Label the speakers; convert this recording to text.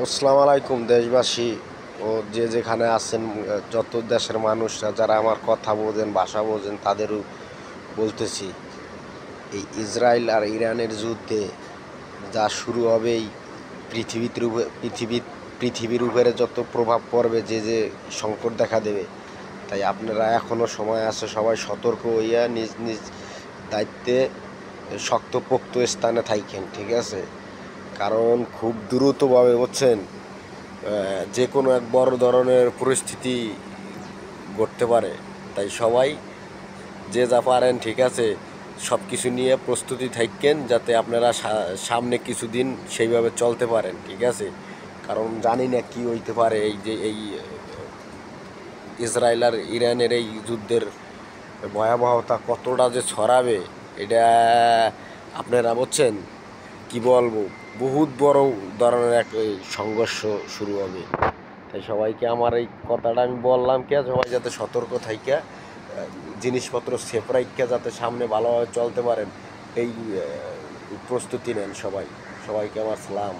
Speaker 1: আসসালামু আলাইকুম দেশবাসী ও যে যেখানে আছেন, যত দেশের মানুষরা যারা আমার কথা বোঝেন, ভাষা বোঝেন, তাদেরও বলতেছি, এই ইসরায়েল আর ইরানের যুদ্ধে যা শুরু হবে, এই পৃথিবীর উপরে যত প্রভাব পড়বে, যে যে সংকট দেখা দেবে, তাই আপনারা এখনও সময় আছে, সবাই সতর্ক হইয়া নিজ নিজ দায়িত্বে শক্তপোক্ত স্থানে থাকেন, ঠিক আছে? কারণ খুব দ্রুতভাবে বুঝছেন, যে কোনো এক বড় ধরনের পরিস্থিতি ঘটতে পারে। তাই সবাই যে যা পারেন, ঠিক আছে, সব কিছু নিয়ে প্রস্তুতি থাকেন, যাতে আপনারা সামনে কিছুদিন সেইভাবে চলতে পারেন, ঠিক আছে? কারণ জানি না কি হইতে পারে, এই যে এই ইসরায়েল আর ইরানের এই যুদ্ধের ভয়াবহতা কতটা যে ছড়াবে, এটা আপনারা বুঝছেন, কি বলবো, বহুত বড় ধরনের এক সংঘর্ষ শুরু হবে। তাই সবাইকে আমার এই কথাটা আমি বললাম, কে সবাই যাতে সতর্ক থাইকা জিনিসপত্র সেফ রাইখা যাতে সামনে ভালোভাবে চলতে পারেন, এই প্রস্তুতি নেন সবাই। সবাইকে আমার সালাম।